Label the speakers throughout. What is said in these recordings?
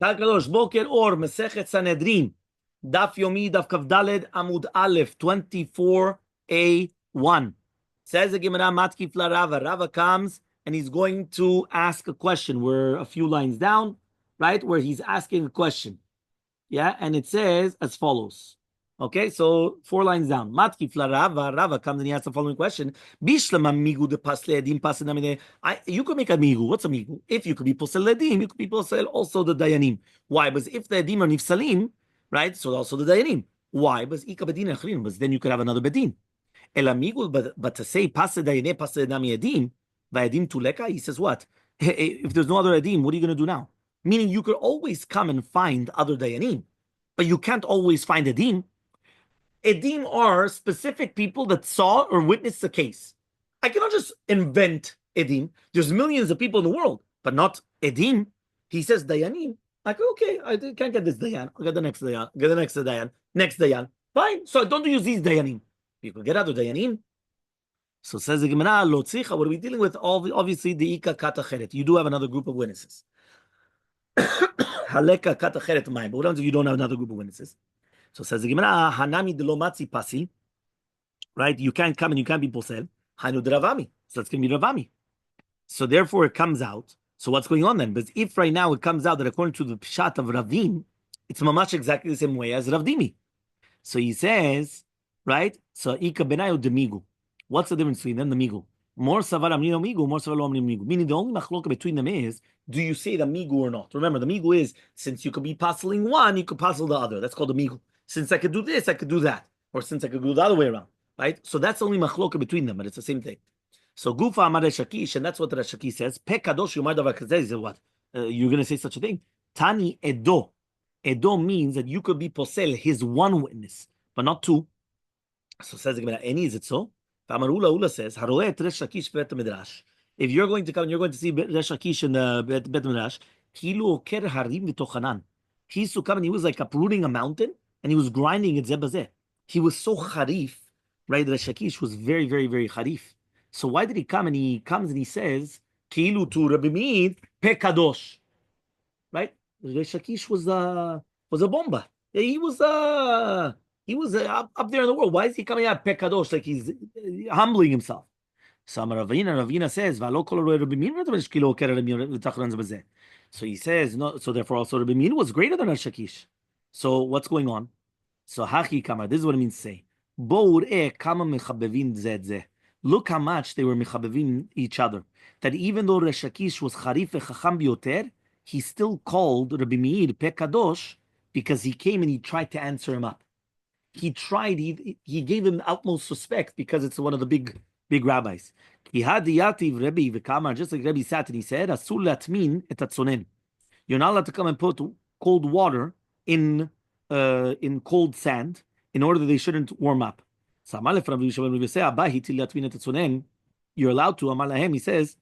Speaker 1: Tal Kadosh, Boker Or, Masechet Sanhedrin, Daf Yomi, Daf Kavdaled, Amud Aleph, 24a1. Says the Gemara, Matkif la Rava. Rava comes and he's going to ask a question. We're a few lines down, right? Where he's asking a question. Yeah, and it says as follows. Okay, so 4 lines down. Matkif la Rava. Rava comes and he asks the following question. Bishlama migu de pasle edim pasenamine. You could make a migu. What's a migu? If you could be posel edim, you could be posel also the dayanim. Why? Because if the edim are nifsalim, right? So also the dayanim. Why? Because ika bedin achrin. Because then you could have another bedin. El amigu, but to say pasle dayane pasle edami edim, vaedim tuleka. He says what? If there's no other edim, what are you going to do now? Meaning you could always come and find other dayanim, but you can't always find edim. Edim are specific people that saw or witnessed the case. I cannot just invent Edim. There's millions of people in the world, but not Edim. He says Dayanim. I go, okay, I can't get this Dayan. I'll get the next Dayan. Get the next Dayan. Next Dayan. Fine. So don't use these Dayanim. You can get other Dayanim. So says the Gemara, Lo tzricha. What are we dealing with? Obviously, the Ika Kata Cheret. You do have another group of witnesses. Haleka Kata Cheret Mayim. But what happens if you don't have another group of witnesses? So says the Gemara, Hanami de lo matzi pasi, right? You can't come and you can't be posel. Hanu de Ravami. So that's going to be Ravami. So therefore it comes out. So what's going on then? Because if right now it comes out that according to the Pshat of Ravim, it's mamash exactly the same way as Ravdimi. So he says, right? So Ika benayu de migu. What's the difference between them? The migu. More savar amnino migu, more savar lo amnino migu. Meaning the only machloka between them is, do you say the migu or not? Remember, the migu is, since you could be puzzling one, you could puzzle the other. That's called the migu. Since I could do this, I could do that. Or since I could go the other way around. Right? So that's only machloka between them, but it's the same thing. So Gufa Amar Shakish, and that's what Shakish says. Pe kadosh yomar davar kazeh. He said, what? You're going to say such a thing? Tani edo. Edo means that you could be posel, his one witness, but not two. So says the Gemara, any is it so? Ula says, Haroeh Resh Shakish bet midrash. If you're going to come and you're going to see Resh Shakish in the bet midrash, kilu oker harim v'tochanan. He used to come and he was like uprooting a mountain and he was grinding it zebazeh. He was so harif, right? Resh Shakish was very, very, very harif. So why did he come? And he comes and he says, kilu to Rabbi Meir pe kadosh, right? Resh Shakish was a bomba. He was up there in the world. Why is he coming out pe kadosh like he's humbling himself? So Ravina says, so he says, no. So therefore, also Rabbi Meir was greater than Resh Shakish. So what's going on? So Hachi Kamar, this is what it means to say. Look how much they were mechabevin each other. That even though Resh Shakish was charif v'chacham bioter, he still called Rabbi Meir pe kadosh because he came and he tried to answer him up. He tried. He gave him utmost respect because it's one of the big rabbis. Rabbi v'kamar, just like Rabbi sat and he said, "Asur latmin et atzonen." You're not allowed to come and put cold water in cold sand in order that they shouldn't warm up. You're allowed to. Amalahem, he says,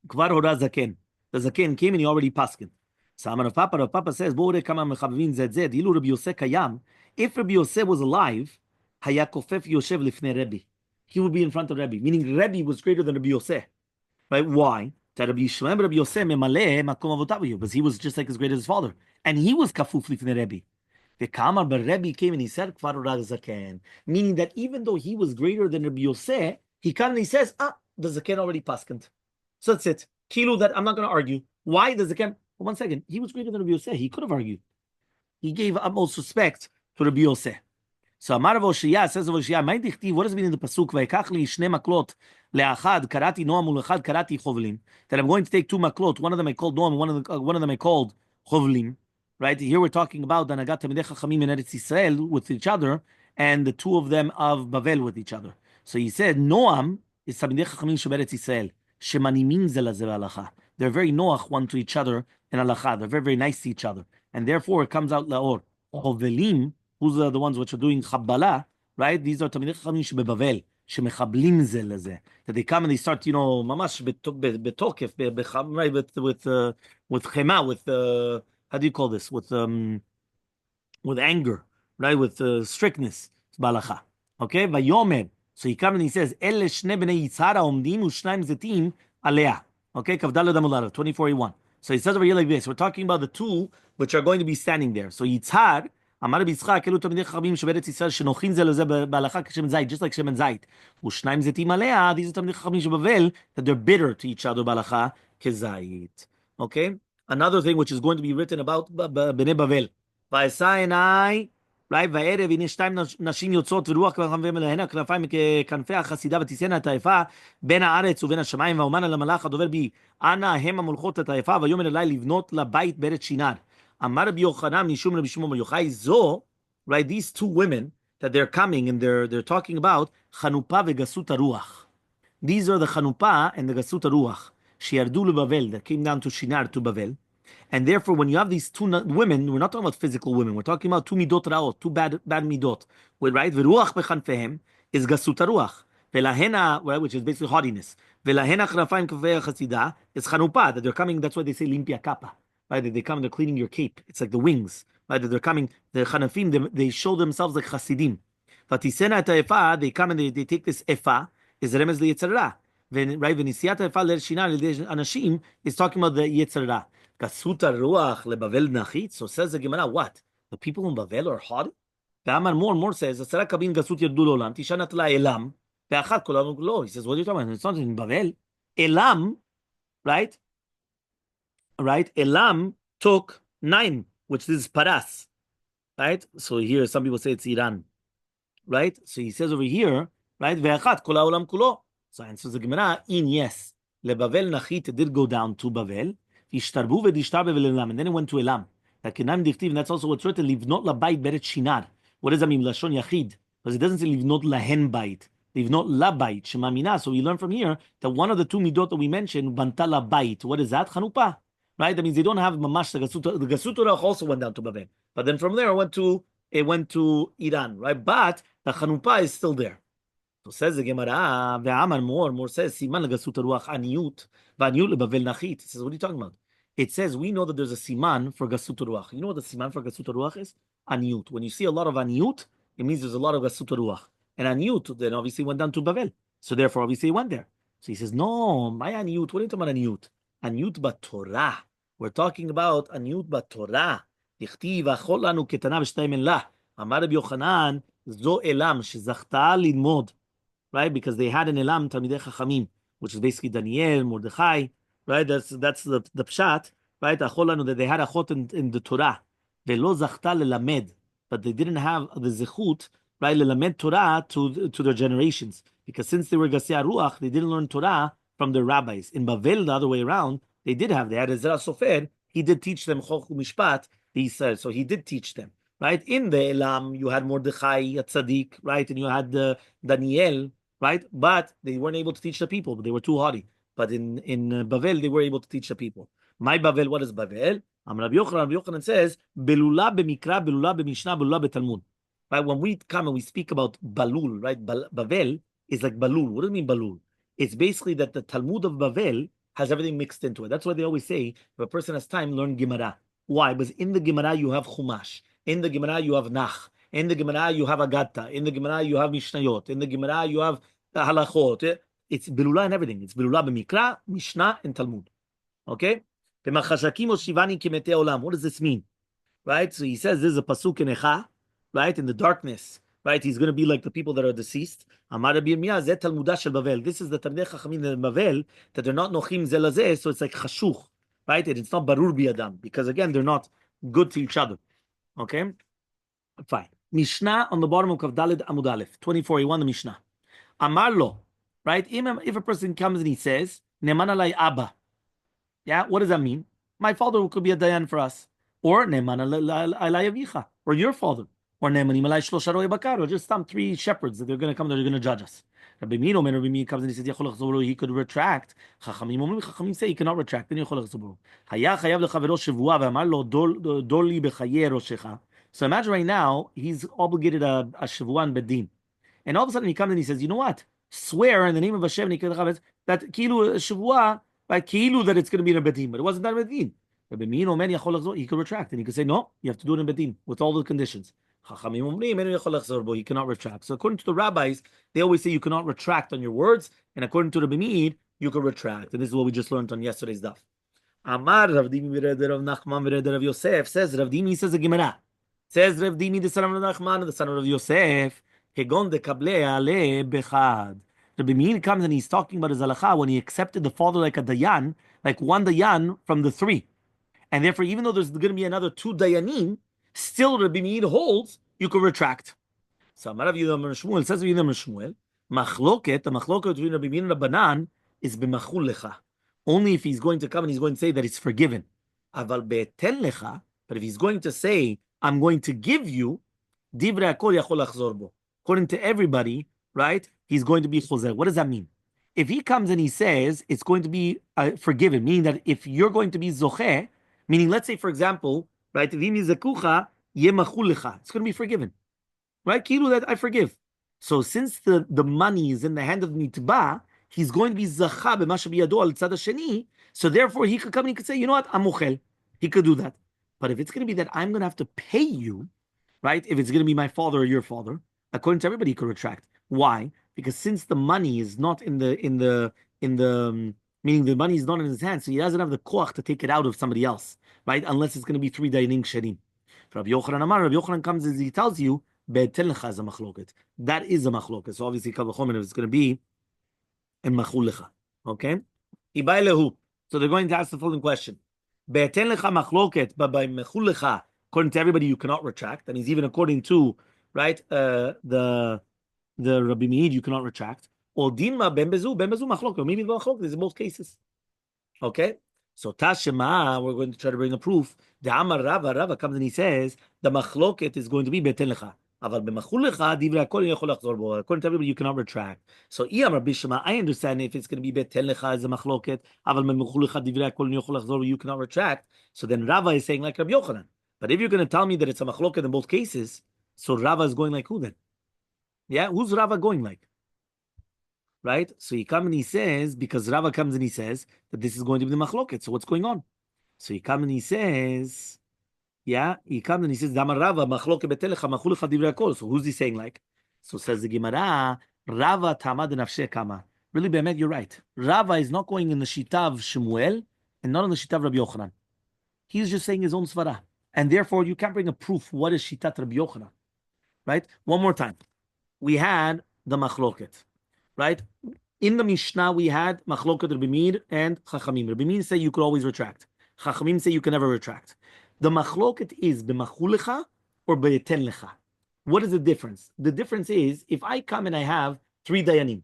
Speaker 1: Kvar hora zaken. The zaken came and he already paskin. Rav Papa says, if Rabbi Yosef was alive, he would be in front of Rabbi. Meaning Rabbi was greater than Rabbi Yosef. Right? Why? Because he was just like as great as his father. And he was kafuf lifnei Rabbi. But Rabbi came and he said, meaning that even though he was greater than Rabbi Yosef, he comes and he says, the zaken already paskant. So that's it. Kilu, that I'm not going to argue. Why the zaken? Well, 1 second. He was greater than Rabbi Yosef. He could have argued. He gave utmost respect to Rabbi Yosef. So Amar Voshia says Voshia, what does it mean in the pasuk? Vayikach li shne maklot leachad karati noam ulechad karati chovlim. That I'm going to take 2 maklot. One of them I called noam, one of them I called chovlim. Right here we're talking about the Nagat Talmidei Chachamim in Eretz Yisrael with each other, and the 2 of them of Bavel with each other. So he said Noam is Talmidei Chachamim sheberetz Yisrael shemanimin ze laze halacha. They're very noach one to each other in halacha. They're very, very nice to each other, and therefore it comes out laor. Chovelim, who's the ones which are doing chabbala, right? These are Talmidei Chachamim shebebavel shemechablim ze laze. That they come and they start, mamash betokef, right, with chema, with how do you call this? With anger, right? With strictness. It's balacha. Okay? Vayomer. So he comes and he says, "Ele shne bnei Yitzhara omdim u'shnaim zetim alea." Okay? Kavdal Amud 24:1. So he says over here like this. We're talking about the two which are going to be standing there. So Yitzhar, אמר רבי יצחק, אלו תלמידי חכמים שבארץ ישראל שנוחין זה לזה בהלכה כשמן זית, just like שמן זית. ושניים זיתים עליה, these are תלמידי חכמים שבבל, that they're bitter to each other בהלכה כזית. Okay? Another thing which is going to be written about בני בבל. ואשא עיניי, right? וערב, הנה שתיים נשים יוצאות ורוח כנפיהן אליהן, הכנפיים ככנפי החסידה ותישאנה את היפה בין הארץ ובין השמיים, ואומן על המלאך הדובר בי, אנא הם המולכות את היפה, ויאמר אליי לבנות לבית בארץ שינר. אמר רבי יוחנן משום רבי שמעון בר יוחאי זו, right? These two women that they're coming and they're talking about, חנופה וגסות הרוח. These are the חנופה and the גסות הרוח, שירדו לבבל, that came down to Shinar, to Bavel. And therefore, when you have these two women, we're not talking about physical women. We're talking about two midot raot, two bad midot. Right? V'ruach bechanfehem is gasut haruach. Velahena, which is basically haughtiness. Velahena chnafayim kaveh chasida is chanupa, that they're coming. That's why they say limpia kappa. Right? That they come, they're cleaning your cape. It's like the wings. Right? That they're coming. The chanafim, they show themselves like chasidim. Vatisena et efa, they come and they take this efa. Is remez liyitzara. Right? V'nisiyat efa le'shina anashim is talking about the yitzara. Gasuta ruach lebavel nachit. So says the Gemara, what? The people in Bavel are haughty? Amar more and more says, Asara kabin gasut yerdu lolam, tishanat la elam, ve'achat kolam lo. He says, what are you talking about? It's not in Bavel. Elam, right? Right? Elam took 9, which is paras. Right? So here some people say it's Iran. Right? So he says over here, right? Ve'achat kolam olam kulo. So answers the Gemara, in yes. Lebavel nachit did go down to Bavel. And then it went to Elam. And that's also what's written, livnot labait beret shinar. What does that mean? Lashon yachid. Because it doesn't say livnot lahen bait. Livnot labait, shemamina. So we learn from here that one of the two midot that we mentioned, banta labait. What is that? Chanupa. Right? That means they don't have mamash. The Gasut Ruach also went down to Bavel. But then from there it went to Iran. Right? But the Chanupa is still there. So says the Gemara, ve'amar more says, siman legasut ruach aniyut, va'aniyut lebavel nachit. It says, what are you talking about? It says, we know that there's a siman for gasut ruach. You know what the siman for gasut ruach is? Aniyut. When you see a lot of aniyut, it means there's a lot of gasut ruach. And aniyut then obviously went down to Bavel. So therefore, obviously, it went there. So he says, no, my aniyut, what are you talking about aniyut? Aniyut b'Torah. We're talking about aniyut b'Torah. Dichtiv achol lanu ketana v'shtayim en lah. Amar Rabbi Yochanan, zo elam shezachta lilmod. Right, because they had an elam talmidei chachamim, which is basically Daniel, Mordechai, right? That's the pshat, right? Acholanu that they had achot in the Torah, velo zachta lelamed, but they didn't have the zechut, right? Lelamed Torah to their generations, because since they were gasei ruach, they didn't learn Torah from their rabbis. In Bavel, the other way around, they had Ezra Sofer. He did teach them chok u'mishpat. He said so. He did teach them. Right in the elam, you had Mordechai, Tzaddik, right, and you had Daniel. Right, but they weren't able to teach the people. But they were too haughty. But in Bavel, they were able to teach the people. My Bavel, what is Bavel? Rabbi Yochanan says, Belula b'mikra, Belula b'mishnah, Belula b'talmud. Right, when we come and we speak about Balul, right, Bavel is like Balul. What does it mean Balul? It's basically that the Talmud of Bavel has everything mixed into it. That's why they always say, if a person has time, learn Gemara. Why? Because in the Gemara you have Chumash. In the Gemara you have Nach. In the Gemara you have Agatta. In the Gemara you have Mishnayot. In the Gemara you have halachot. It's Belula and everything. It's Belula b'mikra, Mishnah, and Talmud. Okay? What does this mean? Right? So he says this is a pasuk in Echa, right? In the darkness. Right? He's going to be like the people that are deceased. Amar Rabbi Yirmiyah, zeh Talmudah shel Bavel. This is the Talmidei Chachamim in Bavel, that they're not nochim zeh lazeh, so it's like chashuch. Right? And it's not barur biyadam. Because again, they're not good to each other. Okay? Fine. Mishnah on the bottom of Kavdalid Amud Aleph, 24:1, the Mishnah. Amarlo, right? If a person comes and he says, Neman alai Abba. Yeah, what does that mean? My father could be a dayan for us. Or Neman alai Avicha. Or your father. Or Neman alai Shlosha Roi Bakar. Or just some 3 shepherds that they're going to come, that are going to judge us. Rabbi Meir comes and he says, he could retract. Chachamim say he cannot retract. Then Yechol Achzobro. Haya chayav lechavero shevua ve'amarlo doli bechaye roshecha. So imagine right now, he's obligated a Shavuan Bedin. And all of a sudden he comes and he says, you know what? Swear in the name of Hashem that Kilu Shavua, right? Kilu that it's going to be in a Bedin, but it wasn't that Bedin. He could retract and he could say, no, you have to do it in Bedin with all the conditions. He cannot retract. So according to the rabbis, they always say you cannot retract on your words, and according to the Rabbi, you can retract. And this is what we just learned on yesterday's daf. Amar Rav Dimi Bereder Rav Nachman Bereder Rav Yosef. Says Rav Dimi, says the Gemara. Says Rav Dimi, the son of Rav Nachman, the son of Rav Yosef. Hegon de Kableh Ale Bechad. Rabbi Meir comes and he's talking about his halacha when he accepted the father like a dayan, like one dayan from the three. And therefore, even though there's going to be another two dayanim, still Rabbi Meir holds you could retract. So Amar Rav Yehuda Amar Shmuel, says Rav Yehuda Amar Shmuel, Machloket, the machloket between Rabbi Meir and Rabbanan is b'machul lecha. Only if he's going to come and he's going to say that it's forgiven. Aval be'eten lecha, but if he's going to say, I'm going to give you, divrei hakol yachol lachzor bo. According to everybody, right, he's going to be chozer. What does that mean? If he comes and he says it's going to be forgiven, meaning that if you're going to be zocheh, meaning let's say, for example, right, v'im yizakucha yemachul lecha, it's going to be forgiven. Right? Kilu that I forgive. So since the money is in the hand of Nitba, he's going to be zacha b'masha biyado al tzad hasheni. So therefore he could come and he could say, you know what, I'm mochel. He could do that. But if it's going to be that I'm going to have to pay you, right? If it's going to be my father or your father, according to everybody, he could retract. Why? Because since the money is not in the meaning the money is not in his hands, so he doesn't have the koach to take it out of somebody else, right? Unless it's going to be 3 dayanim sherim. Rabbi Yochanan Amar, Rabbi Yochanan comes as he tells you, be'eten lecha is a machloket. That is a machloket. So obviously, kal v'chomer is going to be in machul lecha. Okay? Ibai lehu. So they're going to ask the following question: be'eten lecha machloket, but by machul lecha, according to everybody, you cannot retract. That means even according to right the Rabbi Meir, you cannot retract. Or dinma ben bezu machloket. Maybe the machloket is in both cases. Okay? So Tashema, we're going to try to bring a proof. The Amar Rava comes and he says the machloket is going to be be'eten lecha. According to everybody, you cannot retract. So I understand if it's going to be be'eten lecha as a machloket, you cannot retract. So then Rava is saying like Rabbi Yochanan. But if you're going to tell me that it's a machloket in both cases, so Rava is going like who then? Yeah, who's Rava going like? Right? So he comes and he says, because Rava comes and he says that this is going to be the machloket. So what's going on? So he comes and he says, yeah, he comes and he says, Damar Rava, machloket betelecha, machulecha divrei hakol. So who's he saying like? So says the Gemara, Rava tamad nafshe kama. Really, Be'emet, you're right. Rava is not going in the shita of Shmuel and not in the shita of Rabbi Yochanan. He's just saying his own svara. And therefore, you can't bring a proof what is shitat Rabbi Yochanan. Right? One more time. We had the machloket. Right? In the Mishnah, we had machloket Rabbi Meir and Chachamim. Rabbi Meir say you could always retract. Chachamim say you can never retract. The machloket is b'machul lecha or be'eten lecha. What is the difference? The difference is if I come and I have 3 dayanim,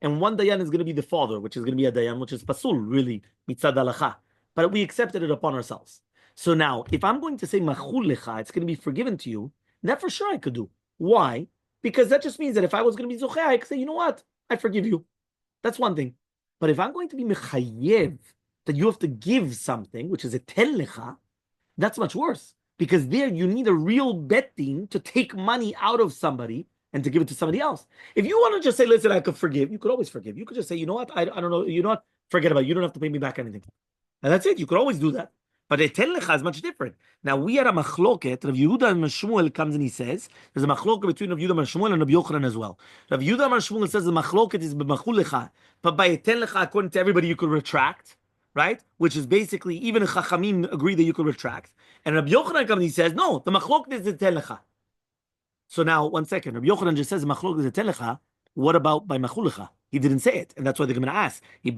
Speaker 1: and one dayan is going to be the father, which is going to be a dayan, which is pasul, really, mitzad halacha. But we accepted it upon ourselves. So now, if I'm going to say machul lecha, it's going to be forgiven to you, that for sure I could do. Why? Because that just means that if I was going to be zocheh, I could say, you know what? I forgive you. That's one thing. But if I'm going to be mechayev, that you have to give something, which is a ten lecha, that's much worse. Because there you need a real betting to take money out of somebody and to give it to somebody else. If you want to just say, listen, I could forgive, you could always forgive. You could just say, you know what, I don't know, you know what, forget about it. You don't have to pay me back anything. And that's it. You could always do that. But a ten lecha is much different. Now we had a machloket. Rav Yehuda and Shmuel comes and he says there's a machloket between Rav Yehuda and Shmuel and Rabbi Yochanan as well. Rav Yehuda and Shmuel says the machloket is b'machul lecha, but by a ten lecha, according to everybody, you could retract, right? Which is basically even the Chachamim agree that you could retract. And Rabbi Yochanan comes and he says no, the machloket is a ten lecha. So now 1 second, Rabbi Yochanan just says the machloket is a ten lecha. What about by machul lecha? He didn't say it, and that's why they're going to ask. Or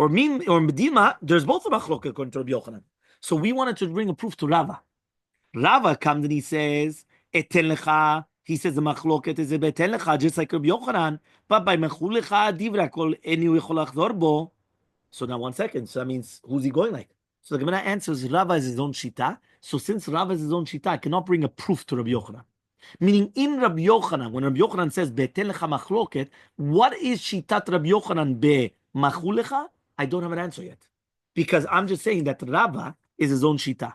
Speaker 1: medima, there's both a machloket according to Rabbi Yochanan. So we wanted to bring a proof to Rava. Rava comes and he says, eten lecha. He says the machloket is a beten lecha, just like Rabbi Yochanan. But by machul lecha, divrei hakol eni yechol lachzor bo. So now 1 second. So that means who's he going like? So the Gemara answers Rava is his own shita. So since Rava is his own shita, I cannot bring a proof to Rabbi Yochanan. Meaning in Rabbi Yochanan, when Rabbi Yochanan says be'eten lecha machloket, what is shitat Rabbi Yochanan be'machul lecha? I don't have an answer yet, because I'm just saying that Rava is his own shita.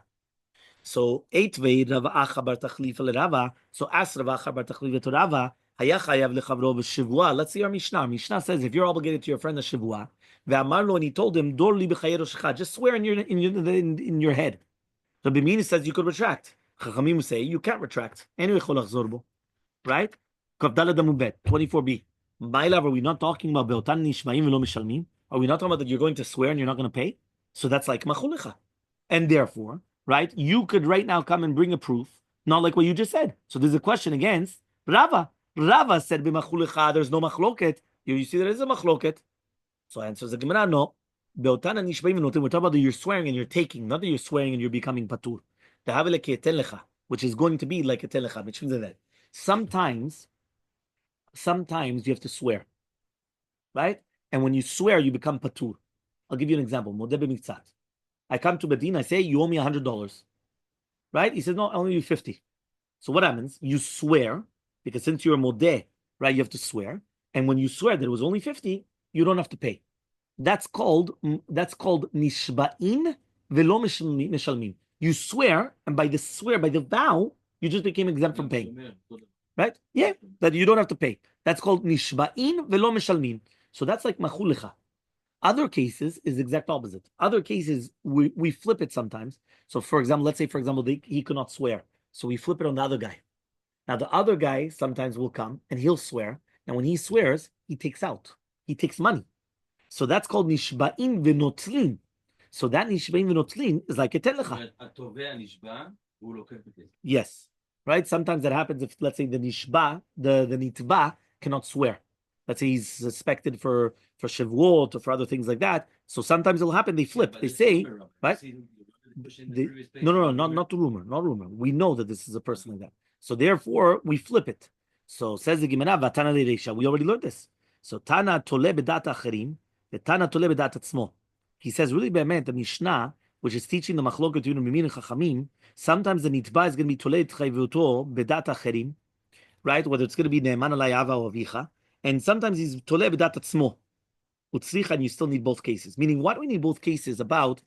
Speaker 1: So eitvei Rava Acha bar Tachlifa leRava. So ask Rava Acha bar Tachlifa to Rava. Haya chayav lechavro b'shivua. Let's see our Mishnah. Mishnah says if you're obligated to your friend a shivua, ve'amar lo, and he told him dor li b'chayero shecha, just swear in your head. Rabbi Meir says you could retract. Chachamim say you can't retract. Anyway, right? 24b. My love, are we not talking about beotan nishmaim v'lo mishalmim? Are we not talking about that you're going to swear and you're not going to pay? So that's like machulecha. And therefore, right, you could right now come and bring a proof, not like what you just said. So there's a question against Rava. Rava said, b'machulecha, there's no machloket. You see there is a machloket. So answers the Gemara, no. We're talking about that you're swearing and you're taking, not that you're swearing and you're becoming patur. Which is going to be like a telecha, which means that sometimes you have to swear, right? And when you swear, you become patur. I'll give you an example. I come to Bedin, I say, you owe me $100, right? He says, no, I only owe you 50. So what happens? You swear, because since you're a modeh, right, you have to swear. And when you swear that it was only 50, you don't have to pay. That's called nishba'in velo mishalmin. You swear, and by the vow, you just became exempt from paying. Right? Yeah, that you don't have to pay. That's called nishba'in velo mishalmin. So that's like machulecha. Other cases is the exact opposite. Other cases, we flip it sometimes. So for example, let's say, he could not swear. So we flip it on the other guy. Now the other guy sometimes will come and he'll swear. And when he swears, he takes money. So that's called nishba'in v'notlin. So that nishba'in v'notlin is like a telecha. Yes. Right? Sometimes that happens if, let's say, the nitba cannot swear. Let's say he's suspected for Shavuot or for other things like that. So sometimes it'll happen, they flip. They say, right? No, not rumor. Not rumor. We know that this is a person like that. So therefore, we flip it. So says the Gemara, Vatana Leresha. We already learned this. So Tana Tole Bedat Acherim, the Tana Tole Bedat Atzmo. He says, really, be'emet, the Mishnah, which is teaching the machloket between Rabbi and Chachamim, sometimes the nitba is going to be Tole Tchayvuto Bedat Acherim, right? Whether it's going to be Ne'eman Alai Ava or Avicha, and sometimes he's Tole Bedat Atzmo. Utzricha, and you still need both cases. Meaning, why do we need both cases about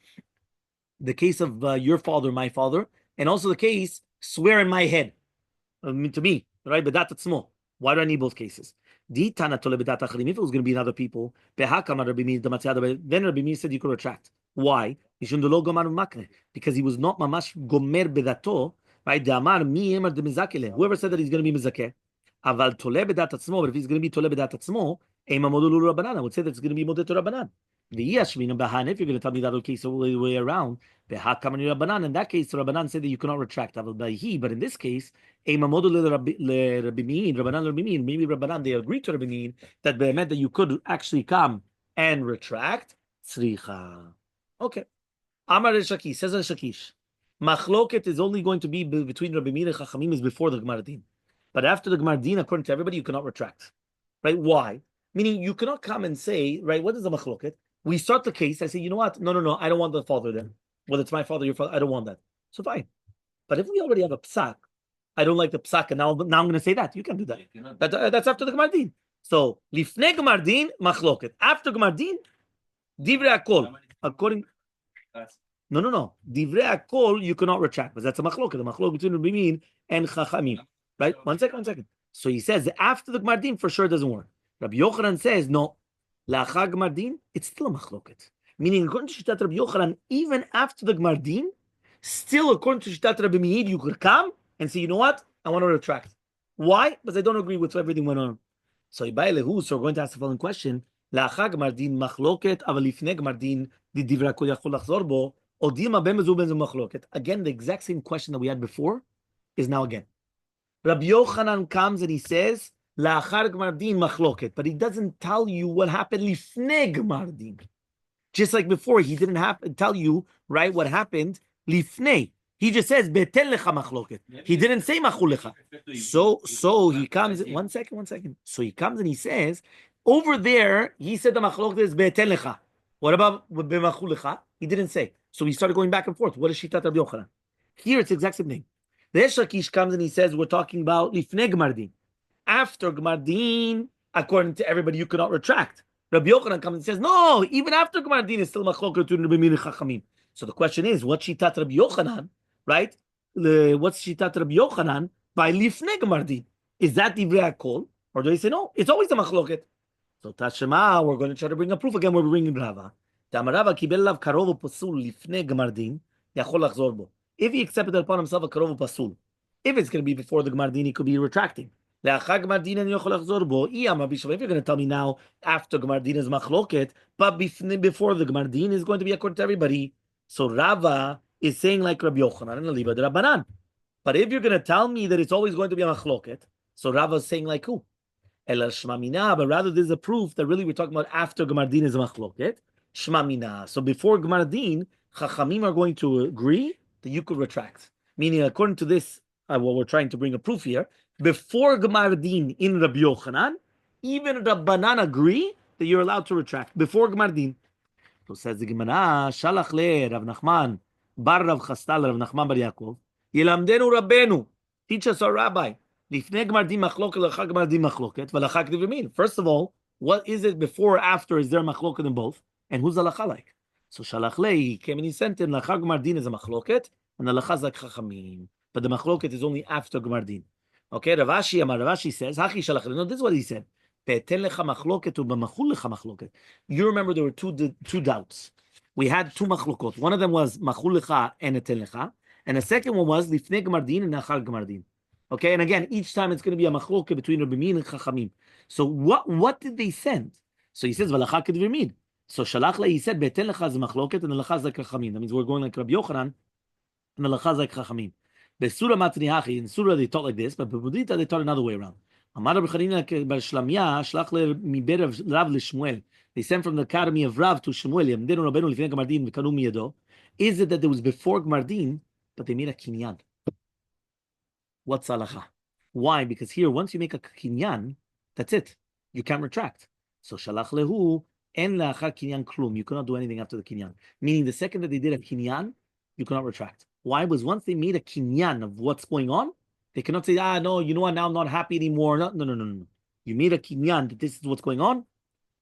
Speaker 1: the case of your father, my father, and also the case, swear in my head, to me, right? Bedat Atzmo. Why do I need both cases? If it was going to be in other people, then Rabbi Meir said you could retract. Why? Because he was not mamash gomer bedato, right? Whoever said that he's going to be mizakeh. But if he's going to be tole bedat atzmo, I would say that it's going to be modeh to Rabbanan. If you're going to tell me the other case all the way around, in that case, Rabbanan said that you cannot retract. But in this case, maybe Rabbanan, they agreed to Rabbi Meir that that you could actually come and retract. Okay. Amar Shakish says Shakish, Machloket is only going to be between Rabbi Meir and Chachamim is before the Gemara Din. But after the Gemara Din, according to everybody, you cannot retract. Right? Why? Meaning you cannot come and say, right, what is the Machloket? We start the case, I say, you know what? No, I don't want the father then. Whether it's my father, your father, I don't want that. So fine. But if we already have a psak, I don't like the psak, and now I'm going to say that. You can do that. That's after the Gemara Din. So, lifnei Gemara Din, Machloket. After Gemara Din, divrei akol. According... No. Divrei akol, you cannot retract. But that's a Machloket. The Machloket between Rabbi Meir and Chachamim. Right? One second. So he says, after the Gemara Din, for sure it doesn't work. Rabbi Yochanan says, no. La'achar Gemara Din, it's still a machloket. Meaning, according to Shitat Rabbi Yochanan, even after the Gemara Din, still according to Shitat Rabbi Meir, you could come and say, you know what? I want to retract. Why? Because I don't agree with everything went on. So we're going to ask the following question. La'achar Gemara Din machloket, aval lifnei Gemara Din, di divrei akol yachol lachzor bo, o dilma ben mezu machloket. Again, the exact same question that we had before is now again. Rabbi Yochanan comes and he says, La'achar Gemara Din machloket, but he doesn't tell you what happened lifnei Gemara Din. Just like before, he didn't tell you, right, what happened lifnei. He just says betel lecha machloket. He didn't say machulecha. So he comes. One second. So he comes and he says, over there, he said the machloket is betel lecha. What about b'machulecha? He didn't say. So we started going back and forth. What is shitat Rabbi Yochanan? Here it's the exact same thing. The Shakish comes and he says, we're talking about lifnei Gemara Din. After Gemara Din, according to everybody, you cannot retract. Rabbi Yochanan comes and says, no, even after Gemara Din is still machloket between Rabbi Meir and Chachamim. So the question is, what's shitat Rabbi Yochanan, right? What's shitat Rabbi Yochanan by lifnei Gemara Din? Is that divrei akol? Or do they say, no, it's always the machloket? So Tashema, we're going to try to bring a proof again. We're bringing Rava. Rava kibel lav karov pasul lifnei Gemara Din, yachol lachzor bo. If he accepted upon himself a karov pasul, if it's going to be before the Gemara Din, he could be retracting. Le'achar Gemar Din ani yochel lachzor bo. If you're going to tell me now after Gemar Din is machloket, but before the Gemar Din is going to be according to everybody. So Rava is saying like Rabbi Yochanan and Liba de Rabbanan. But if you're going to tell me that it's always going to be a machloket, so Rava is saying like who? El Shmamina, but rather there's a proof that really we're talking about after Gemar Din is a machloket. Shmamina. So before Gemar Din, Chachamim are going to agree that you could retract. Meaning, according to this, what we're trying to bring a proof here, before Gemar Din in Rabbi Yochanan, even Rabbanan agree that you're allowed to retract before Gemar Din. So says the Gemara, Shalach le Rav Nachman, Bar Rav Chastal, Rav Nachman Bar Yaakov, Yilamdenu Rabbenu, teach us our rabbi. First of all, what is it before or after? Is there a machloket in both? And who's the halacha like? So Shalach le, he came and he sent in Lachar Gemar Din is a machloket, and the halacha is like Chachamim. But the machloket is only after Gemar Din. Okay, Ravashi says, Hachi Shalach le. No, this is what he said. You remember there were two doubts. We had two machlokot. One of them was machul lecha and etel lecha, and the second one was lifnei Gemar Din and nachar Gemar Din. Okay, and again, each time it's going to be a machloket between Rabbi Min and Chachamim. So what did they send? So he says v'lacha kedvar Min. So Shalach le, he said betel lecha is machloket and the lecha is like Chachamim. That means we're going like Rabbi Yochanan and the lecha is like Chachamim. Besura matni hachi, in Surah they taught like this, but Bebudita they taught another way around. Amar Rabbi Chanina bar Shlamya shlach le miber Rav leShmuel. They sent from the academy of Rav to Shmuel. Yamdenu Rabbeinu lifnei Gemar Din v'kanu miyado. Is it that there was before Gemar Din, but they made a kinyan? What's halacha? Why? Because here, once you make a kinyan, that's it. You can't retract. So shalach lehu en la'achar kinyan klum. You cannot do anything after the kinyan. Meaning, the second that they did a kinyan, you cannot retract. Why? Because once they made a kinyan of what's going on, they cannot say, no, you know what, now I'm not happy anymore. No. You made a kinyan that this is what's going on.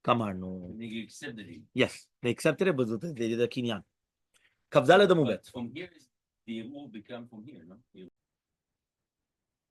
Speaker 1: Come on, no.
Speaker 2: They accepted it.
Speaker 1: Yes, they accepted it, but they did a kinyan. Kavdale the mubet.
Speaker 2: From here, the rule become from here, no?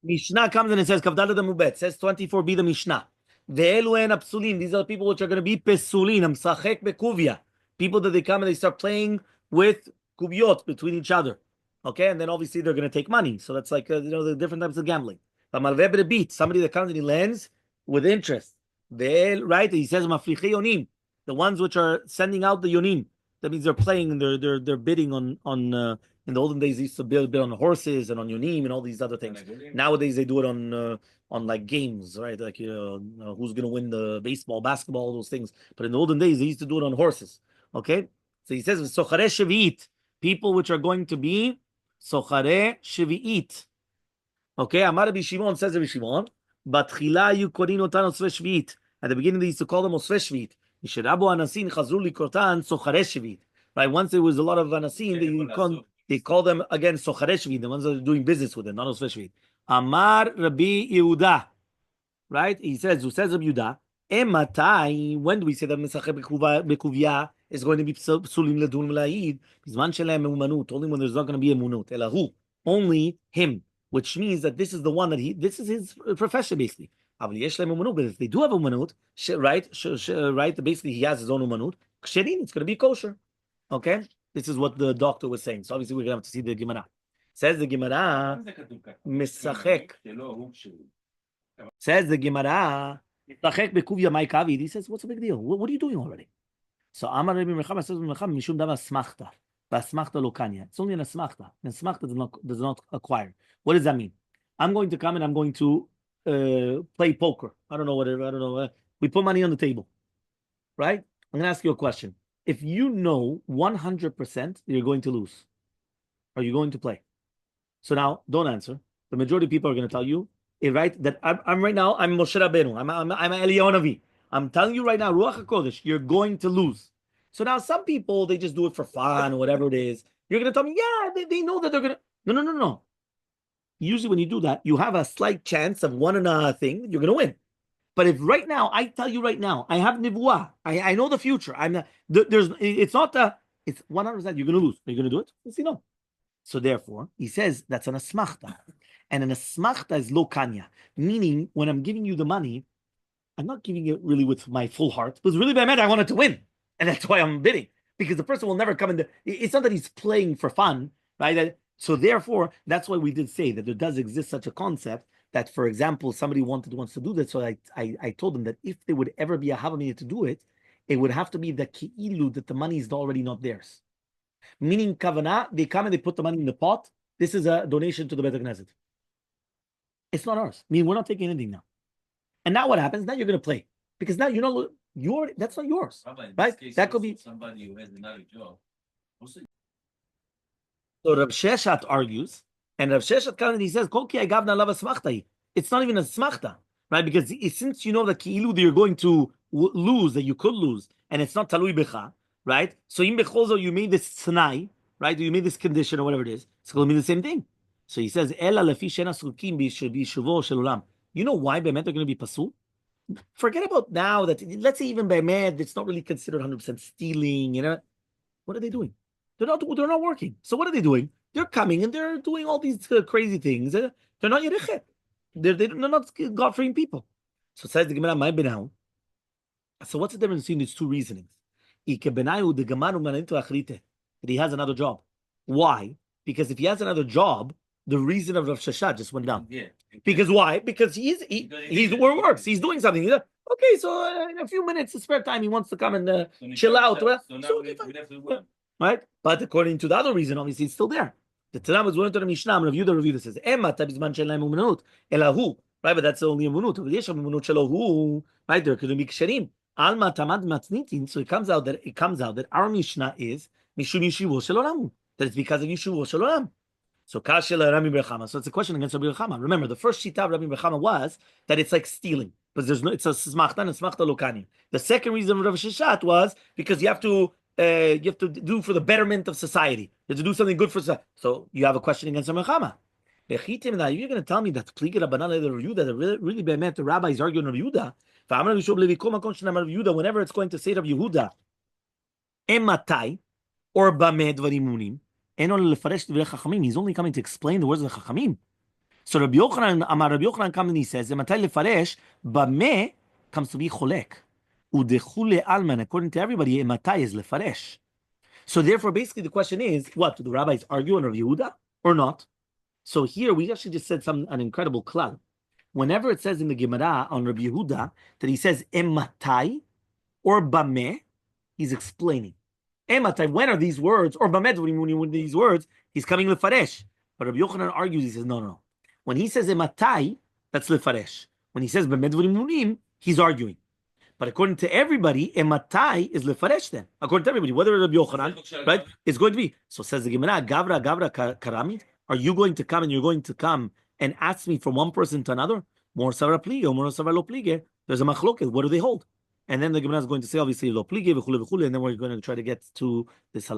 Speaker 1: Mishnah comes in and says, Kavdale the mubet, says 24b the Mishnah. Ve'elu en apsulin. These are the people which are going to be pesulin. Masechet bekuvia. People that they come and they start playing with kubiot between each other. Okay, and then obviously they're going to take money. So that's like, the different types of gambling. But malveh beat, somebody that comes and he lends with interest. Right? He says, maflichei yonim, the ones which are sending out the yonim. That means they're playing and they're bidding on in the olden days they used to bid on horses and on yonim and all these other things. Nowadays they do it on like games, right? Like who's going to win the baseball, basketball, all those things. But in the olden days they used to do it on horses. Okay, so he says, sochare shevi'it, people which are going to be sochare shevi'it. Okay, Amar Rabbi Shimon, says Rabbi Shimon, Batchila yu korin otan osve shvi'it. At the beginning, they used to call them osve shvi'it. Yisherabu anasin chazru likotan sochare shvi'it. Right, once there was a lot of anasin, they call them again sochare shvi'it, the ones that are doing business with them, not osve shvi'it. Amar Rabbi Yehuda. Right, he says Rabbi Yehuda, Ematai, when do we say that Masechet bekuvia is going to be psulim ledun v'la'id? Bizman shelem emunut, only when there's not going to be emunut. Elahu, only him. Which means that this is the one that this is his profession basically. But if they do have umanut, right, basically he has his own umanut. Ksherin, it's going to be kosher. Okay, this is what the doctor was saying. So obviously we're going to have to see the Gemara. Says the Gemara, Misachek. Says the Gemara, Misachek bekuvya ma'ikavid. He says, what's the big deal? What are you doing already? So Amar Rabbi Mechama says, Mishum dama smachta. Basmachta lokanya. It's only an asmachta. And asmachta does not acquire. What does that mean? I'm going to come and I'm going to play poker. I don't know whatever. I don't know. We put money on the table, right? I'm going to ask you a question. If you know 100% you're going to lose, are you going to play? So now, don't answer. The majority of people are going to tell you, right? That I'm right now. I'm Moshe Rabbeinu. I'm Eliyahu Navi. I'm telling you right now, Ruach HaKodesh, you're going to lose. So now some people, they just do it for fun or whatever it is. You're going to tell me, yeah, they know that they're going to. No. Usually when you do that, you have a slight chance of one in a thing, you're going to win. But if right now, I tell you right now, I have nivuah, I know the future. It's 100%, you're going to lose. Are you going to do it? Yes, no. So therefore, he says that's an asmachta. And an asmachta is lo kanya, meaning when I'm giving you the money, I'm not giving it really with my full heart. Because really, by I wanted to win. And that's why I'm bidding. Because the person will never come in. It's not that he's playing for fun, right? So therefore, that's why we did say that there does exist such a concept that, for example, somebody wants to do that. So I told them that if there would ever be a Havamina to do it, it would have to be the Ki'ilu, that the money is already not theirs. Meaning, Kavanah, they come and they put the money in the pot. This is a donation to the Beit Knesset. It's not ours. I mean, we're not taking anything now. And now what happens? Now you're going to play. Because now that's not yours.
Speaker 2: Rabbi, in
Speaker 1: right?
Speaker 2: this case,
Speaker 1: That could be
Speaker 2: somebody who has another job. Also,
Speaker 1: so Rav Sheshat argues, and Rav Sheshat comes and he says, "Kol ki agavna lava smachta." It's not even a smachta, right? Because since you know that ki'ilu that you're going to lose, that you could lose, and it's not talui becha, right? So in bechozo you made this tnai, right? You made this condition or whatever it is. It's going to mean the same thing. So he says, "Ela lefi shena sukim b'shuvo shel olam." You know why be'emet they're going to be pasul? Forget about now that, let's say even be'emet, it's not really considered 100% stealing. You know, what are they doing? They're not working. So what are they doing? They're coming and they're doing all these crazy things. They're not yerichet. They're not God-fearing people. So says the Gemara, "My benau." So what's the difference between these two reasonings? That he has another job. Why? Because if he has another job, the reason of Rav Sheshat just went down.
Speaker 2: yeah.
Speaker 1: Because why? Because he's where he works. He's doing something. He's like, okay, so in a few minutes, the spare time, he wants to come and chill out.
Speaker 2: So now we have to win.
Speaker 1: Right? But according to the other reason, obviously, it's still there. The Tanam was going to the Mishnah, Rav Yehuda says, Emma tabizman she'en u'munut elahu. Right? But that's only a munut. Right? There could be ksherim. Alma tamad matnitin. So it comes out that our Mishnah is mishum yeshivo shel olamu. That it's because of yeshivo shel olam. So kashel Rabbi Bechama. So it's a question against Rabbi Bechama. Remember, the first shita of Rabbi Bechama was that it's like stealing, but it's a smachta and smachta lokani. The second reason of Rav Sheshat was because you have to do for the betterment of society. You have to do something good for society. So you have a question against Rabbi Bechama. You're going to tell me that really be'emet the rabbi is arguing Rabbi Yehuda. Whenever it's going to say Rabbi Yehuda, ematai or bameh dvarim munim. He's only coming to explain the words of the Chachamim. So Rabbi Yochanan comes and he says, "Matai lefaresh bameh" comes to be cholek. Udechule alman. According to everybody, matai is lefaresh. So therefore, basically, the question is, what do the rabbis argue on Rabbi Yehuda or not? So here we actually just said an incredible klal. Whenever it says in the Gemara on Rabbi Yehuda that he says ematai or bameh, he's explaining. Ematai, when are these words? Or bamed, when these words, he's coming lefaresh. But Rabbi Yochanan argues, he says, no. When he says ematai, that's lefaresh. When he says bamed munim, he's arguing. But according to everybody, ematai is lefaresh then. According to everybody, whether Rabbi Yochanan, right, it's going to be. So says the Gemara, gavra karamid, are you going to come and you're going to come and ask me from one person to another? More savra plige or more savra lo plige. There's a machloket. What do they hold? And then the Gemara is going to say, obviously, lo plige, and then we're going to try to get to this halakha.